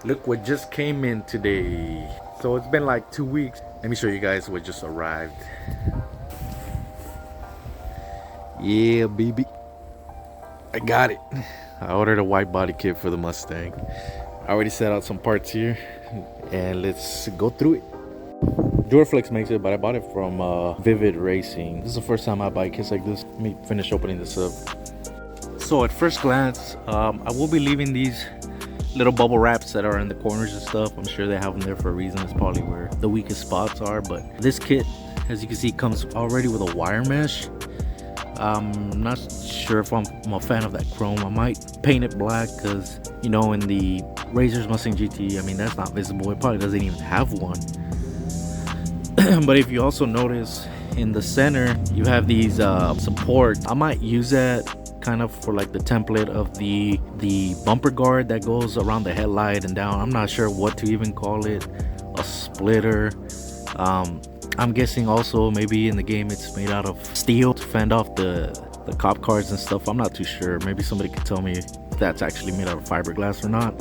Look what just came in today. So it's been like 2 weeks. Let me show you guys what just arrived. Yeah, baby. I got it. I ordered a white body kit for the Mustang. I already set out some parts here, and let's go through it. Duraflex makes it, but I bought it from Vivid Racing. This is the first time I buy kits like this. Let me finish opening this up. So at first glance, I will be leaving these little bubble wraps that are in the corners and stuff. I'm sure they have them there for a reason. It's probably where the weakest spots are. But this kit, as you can see, comes already with a wire mesh. I'm not sure if I'm a fan of that chrome. I might paint it black because, you know, in the Razor's Mustang GT, I mean, that's not visible. It probably doesn't even have one. But if you also notice in the center, you have these support. I might use that kind of for like the template of the bumper guard that goes around the headlight and down. I'm not sure what to even call it. A splitter. I'm guessing also maybe in the game it's made out of steel to fend off the cop cars and stuff. I'm not too sure. Maybe somebody could tell me if that's actually made out of fiberglass or not.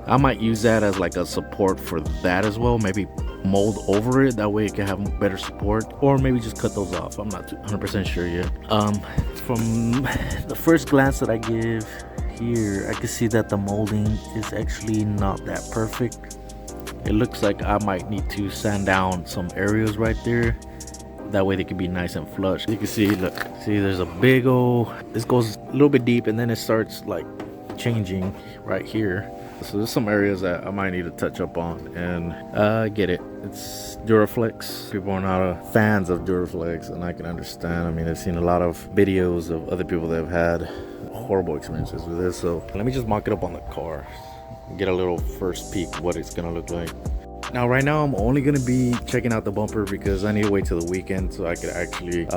I might use that as like a support for that as well. Maybe mold over it, that way it can have better support, or maybe just cut those off. I'm not 100% sure yet. From the first glance that I give here, I can see that the molding is actually not that perfect. It looks like I might need to sand down some areas right there, that way they can be nice and flush. You can see, look, see there's a big old, this goes a little bit deep and then it starts like changing right here. So there's some areas that I might need to touch up on, and I get it. It's Duraflex. People are not fans of Duraflex, and I can understand. I mean, I've seen a lot of videos of other people that have had horrible experiences with this. So let me just mock it up on the car, get a little first peek what it's gonna look like. Now, right now, I'm only gonna be checking out the bumper because I need to wait till the weekend so I could actually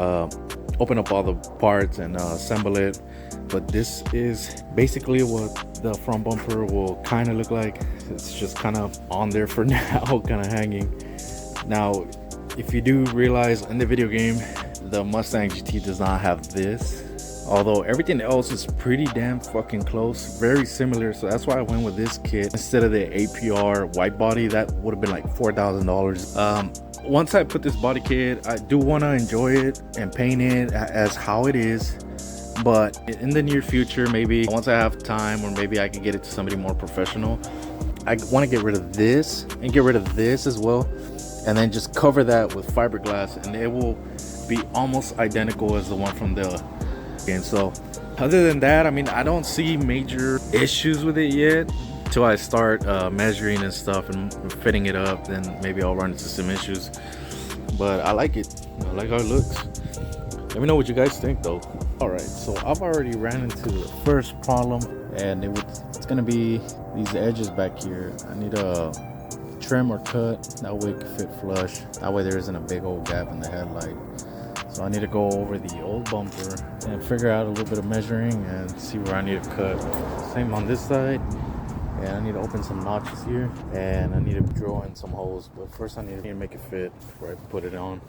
open up all the parts and assemble it. But this is basically what the front bumper will kind of look like. It's just kind of on there for now, kind of hanging. Now, if you do realize in the video game, the Mustang GT does not have this, although everything else is pretty damn fucking close, very similar. So that's why I went with this kit instead of the APR white body. That would have been like $4,000. Once I put this body kit, I do want to enjoy it and paint it as how it is. But in the near future, maybe once I have time, or maybe I can get it to somebody more professional, I want to get rid of this and get rid of this as well, and then just cover that with fiberglass, and it will be almost identical as the one from the game. So other than that, I mean, I don't see major issues with it yet until I start measuring and stuff and fitting it up. Then maybe I'll run into some issues, but I like it. I like how it looks. Let me know what you guys think though. Alright, so I've already ran into the first problem, and it's gonna be these edges back here. I need a trim or cut, that way it can fit flush. That way there isn't a big old gap in the headlight. So I need to go over the old bumper and figure out a little bit of measuring and see where I need to cut. Same on this side. And I need to open some notches here, and I need to drill in some holes. But first I need to make it fit before I put it on.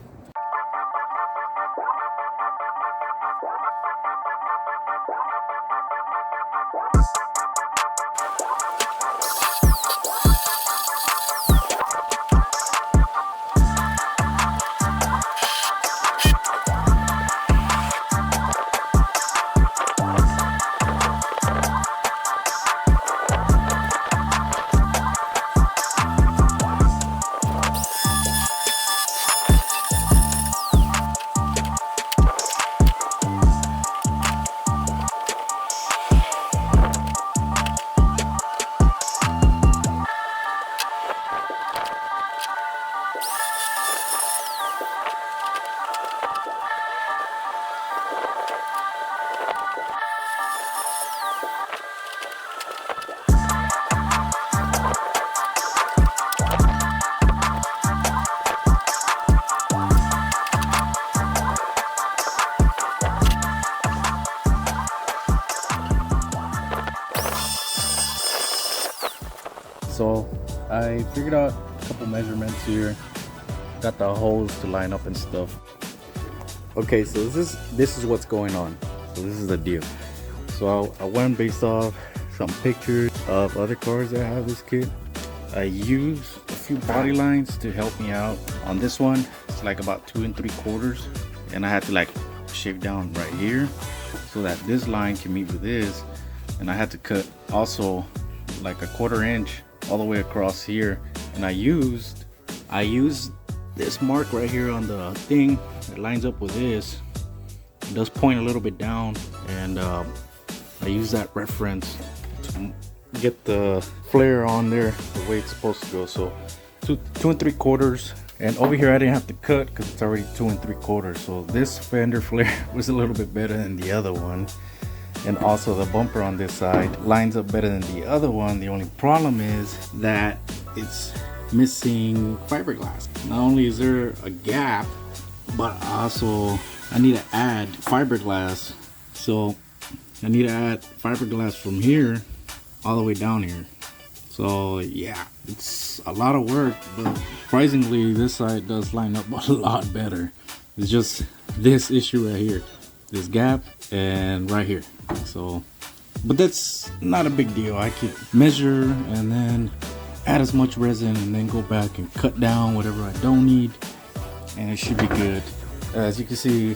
So I figured out a couple measurements here, got the holes to line up and stuff. Okay, so this is what's going on. So this is the deal. So I went based off some pictures of other cars that have this kit. I use a few body lines to help me out. On this one, it's like about 2 3/4, and I had to like shave down right here so that this line can meet with this, and I had to cut also like a 1/4 inch all the way across here. And I used this mark right here on the thing. It lines up with this. It does point a little bit down, and I use that reference to get the flare on there the way it's supposed to go. So 2 3/4, and over here I didn't have to cut because it's already 2 3/4. So this fender flare was a little bit better than the other one, and also the bumper on this side lines up better than the other one. The only problem is that it's missing fiberglass. Not only is there a gap, but also I need to add fiberglass. So I need to add fiberglass from here all the way down here. So yeah, it's a lot of work, but surprisingly this side does line up a lot better. It's just this issue right here, this gap, and right here. So, but that's not a big deal. I could measure and then add as much resin and then go back and cut down whatever I don't need, and it should be good. As you can see,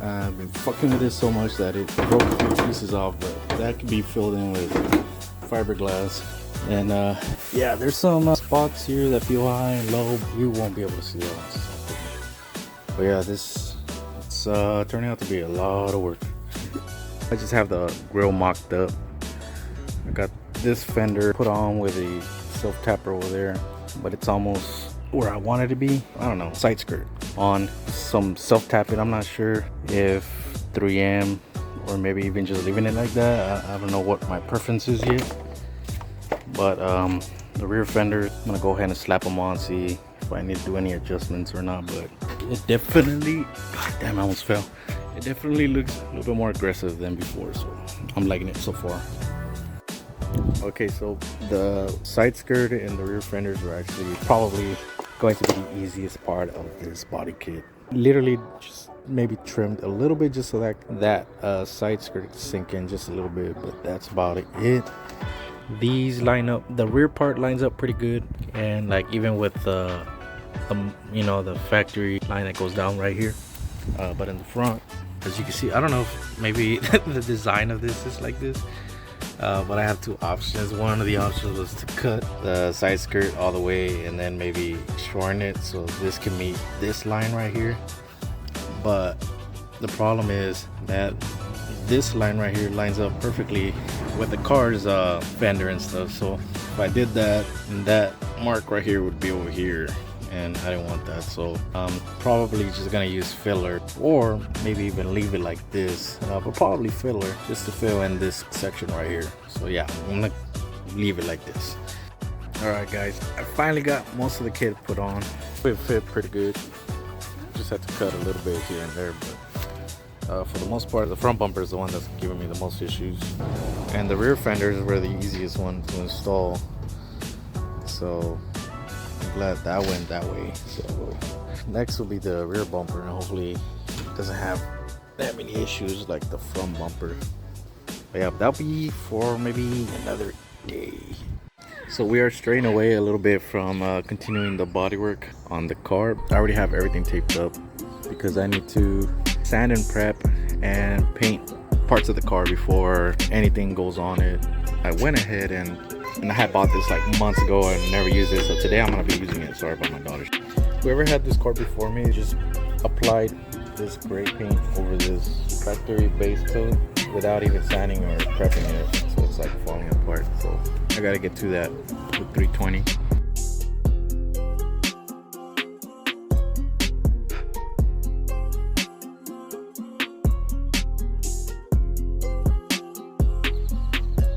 I've been fucking with this so much that it broke a few pieces off, but that could be filled in with fiberglass. And yeah, there's some spots here that feel high and low. You won't be able to see those. But yeah, it's turning out to be a lot of work. I just have the grill mocked up. I got this fender put on with a self tapper over there, but it's almost where I want it to be. I don't know, side skirt on some self tapping. I'm not sure if 3M or maybe even just leaving it like that. I don't know what my preference is yet. But the rear fender, I'm gonna go ahead and slap them on, see if I need to do any adjustments or not. But it definitely, god damn, I almost fell. It definitely looks a little bit more aggressive than before, so I'm liking it so far. Okay, so the side skirt and the rear fenders are actually probably going to be the easiest part of this body kit. Literally just maybe trimmed a little bit just so that side skirt can sink in just a little bit, but that's about it. These line up, the rear part lines up pretty good, and like even with the you know, the factory line that goes down right here, but in the front, as you can see, I don't know if maybe the design of this is like this, but I have two options. One of the options was to cut the side skirt all the way and then maybe shorten it so this can meet this line right here. But the problem is that this line right here lines up perfectly with the car's fender and stuff. So if I did that, and that mark right here would be over here, and I didn't want that. So I'm probably just gonna use filler, or maybe even leave it like this, but probably filler just to fill in this section right here. So yeah, I'm gonna leave it like this. All right guys, I finally got most of the kit put on. It fit pretty good. Just had to cut a little bit here and there, but for the most part, the front bumper is the one that's giving me the most issues, and the rear fenders were the easiest one to install. So I'm glad that went that way. So next will be the rear bumper, and hopefully it doesn't have that many issues like the front bumper. But yeah, that'll be for maybe another day. So we are straying away a little bit from continuing the bodywork on the car. I already have everything taped up because I need to sand and prep and paint parts of the car before anything goes on it. I went ahead and I had bought this like months ago and never used it, so today I'm gonna be using it. Sorry about my daughter. Whoever had this car before me just applied this spray paint over this factory base coat without even sanding or prepping it, so it's like falling apart. So I gotta get to that with 320.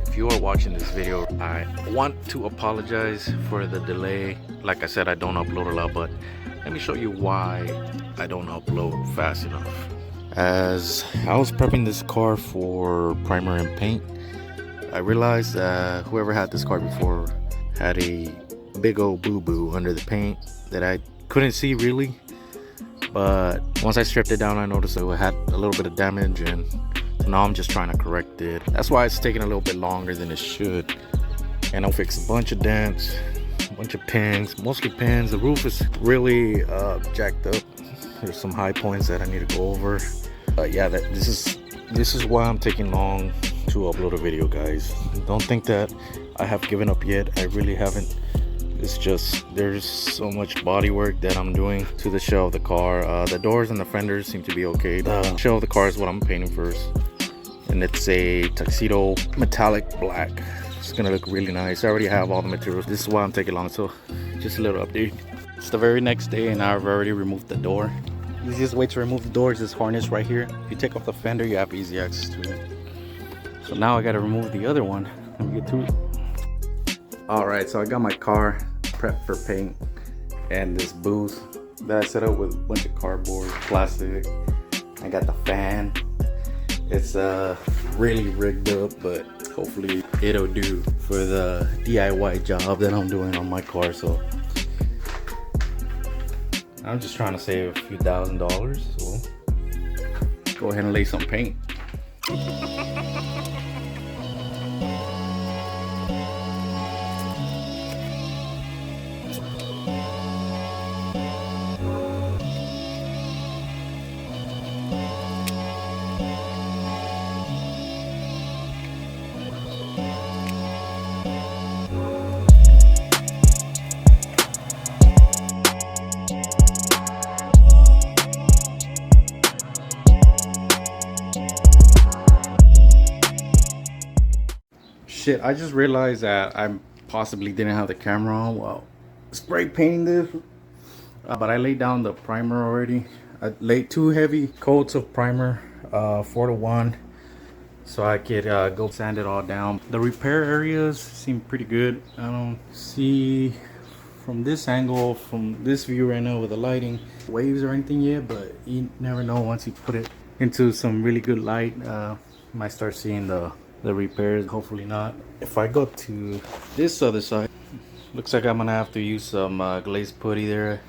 If you are watching this video, I want to apologize for the delay. Like I said, I don't upload a lot, but let me show you why I don't upload fast enough. As I was prepping this car for primer and paint, I realized that whoever had this car before had a big old boo-boo under the paint that I couldn't see really, but once I stripped it down, I noticed it had a little bit of damage, and now I'm just trying to correct it. That's why it's taking a little bit longer than it should. and I'll fix a bunch of dents, a bunch of pins, mostly pins. The roof is really jacked up. There's some high points that I need to go over. Yeah, this is why I'm taking long to upload a video, guys. Don't think that I have given up yet. I really haven't. It's just there's so much body work that I'm doing to the shell of the car. The doors and the fenders seem to be okay. The shell of the car is what I'm painting first, and it's a tuxedo metallic black. It's gonna look really nice. I already have all the materials. This is why I'm taking long. So just a little update. It's the very next day and I've already removed the door. Easiest way to remove the door is this harness right here. If you take off the fender, you have easy access to it. So now I gotta remove the other one. Let me get to it. Alright, so I got my car prepped for paint and this booth that I set up with a bunch of cardboard, plastic. I got the fan. It's really rigged up, but hopefully it'll do for the DIY job that I'm doing on my car. So I'm just trying to save a few $1,000, so go ahead and lay some paint. Shit, I just realized that I possibly didn't have the camera on while spray painting this. But I laid down the primer already. I laid 2 heavy coats of primer, 4-to-1, so I could go sand it all down. The repair areas seem pretty good. I don't see from this angle, from this view right now with the lighting, waves or anything yet, but you never know. Once you put it into some really good light, might start seeing the repairs. Hopefully not. If I go to this other side, looks like I'm gonna have to use some glazed putty there.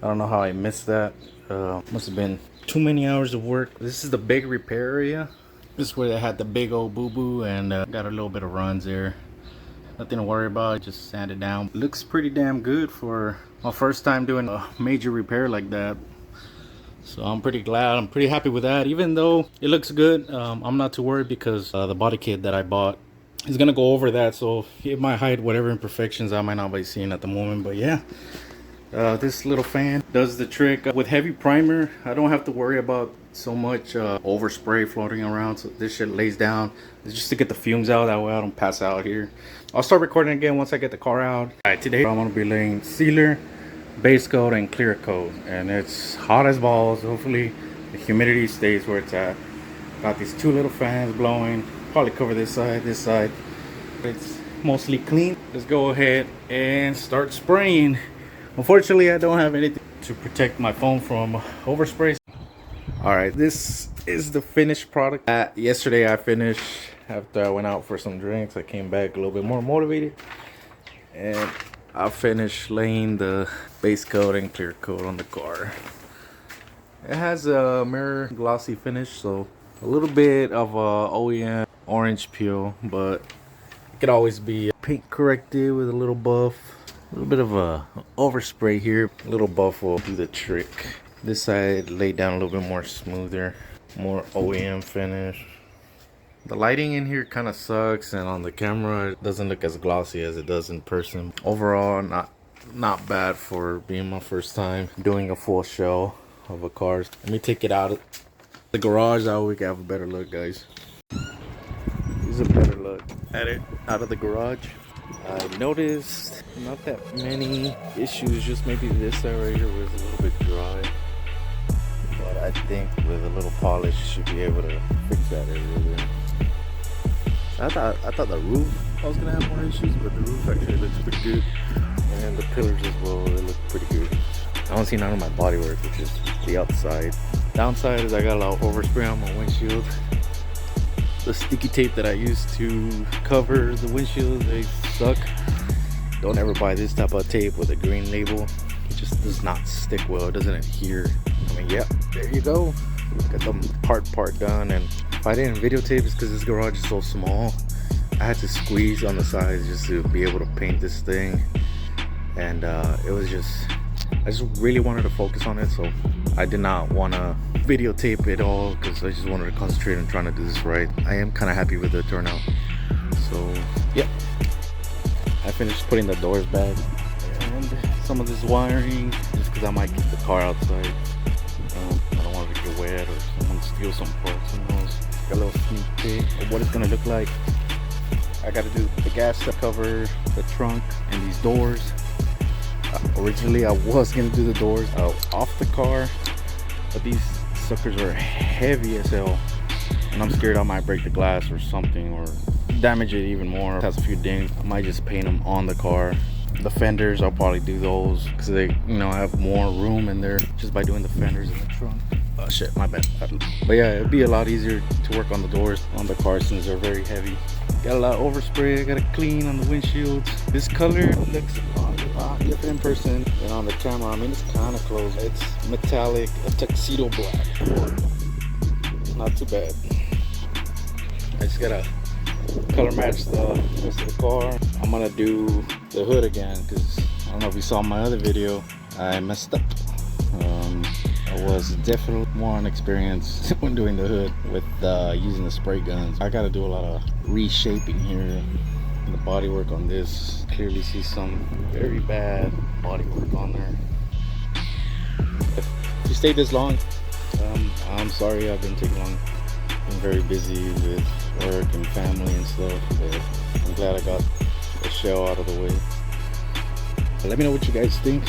I don't know how I missed that. Must have been too many hours of work. This is the big repair area. This is where they had the big old boo-boo, and got a little bit of runs there. Nothing to worry about, just sand it down. Looks pretty damn good for my first time doing a major repair like that. So I'm pretty glad. I'm pretty happy with that. Even though it looks good, I'm not too worried because the body kit that I bought is gonna go over that, so it might hide whatever imperfections I might not be seeing at the moment. But yeah, this little fan does the trick. With heavy primer, I don't have to worry about so much overspray floating around. So this shit lays down. It's just to get the fumes out, that way I don't pass out here. I'll start recording again once I get the car out. Alright, today I'm gonna be laying sealer, base coat, and clear coat, and it's hot as balls. Hopefully the humidity stays where it's at. Got these 2 little fans blowing. Probably cover this side, it's mostly clean. Let's go ahead and start spraying. Unfortunately, I don't have anything to protect my phone from overspray. All right, this is the finished product. Yesterday I finished after I went out for some drinks. I came back a little bit more motivated, and I finished laying the base coat and clear coat on the car. It has a mirror glossy finish, so a little bit of a OEM orange peel, but it could always be paint corrected with a little buff. A little bit of a overspray here. A little buff will do the trick. This side laid down a little bit more smoother, more OEM finish. The lighting in here kind of sucks, and on the camera it doesn't look as glossy as it does in person. Overall, not bad for being my first time doing a full show of a car. Let me take it out of the garage. That way we can have a better look, guys. This is a better look at it out of the garage. I noticed not that many issues, just maybe this side right here was a little bit dry. But I think with a little polish, should be able to fix that area there. I thought the roof I was gonna have more issues, but the roof actually looks pretty good, and the pillars as well, they look pretty good. I don't see none of my bodywork, which is the upside. Downside is I got a lot of overspray on my windshield. The sticky tape that I used to cover the windshield, they suck. Don't ever buy this type of tape with a green label. It just does not stick well. It doesn't adhere. I mean, yep, there you go. Got the hard part done. And if I didn't videotape, it's because this garage is so small. I had to squeeze on the sides just to be able to paint this thing, and it was just, I just really wanted to focus on it, so I did not want to videotape it all because I just wanted to concentrate on trying to do this right. I am kind of happy with the turnout. So yeah, I finished putting the doors back and some of this wiring, just because I might keep the car outside. I don't want it to get wet or someone steal some parts, who knows. Got a little sneak peek of what it's gonna look like. I gotta do the gas to cover the trunk and these doors. Originally I was gonna do the doors off the car, but these suckers are heavy as hell, and I'm scared I might break the glass or something, or damage it even more. It has a few dings. I might just paint them on the car. The fenders, I'll probably do those because they, you know, have more room in there just by doing the fenders in the trunk. Oh shit, my bad. But yeah, it'd be a lot easier to work on the doors on the car since they're very heavy. Got a lot of overspray. I gotta clean on the windshields. This color looks a lot different in person than on the camera. I mean, it's kind of close. It's metallic, a tuxedo black. Not too bad. I just gotta color match the rest of the car. I'm gonna do the hood again because I don't know if you saw my other video, I messed up. I was definitely more inexperienced when doing the hood with using the spray guns. I gotta do a lot of reshaping here. The body work on this, clearly see some very bad body work on there. If you stayed this long, I'm sorry I've been taking long. Been very busy with work and family and stuff, but I'm glad I got the shell out of the way. But let me know what you guys think.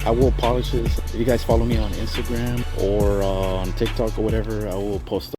I will polish this. If you guys follow me on Instagram or on TikTok or whatever, I will post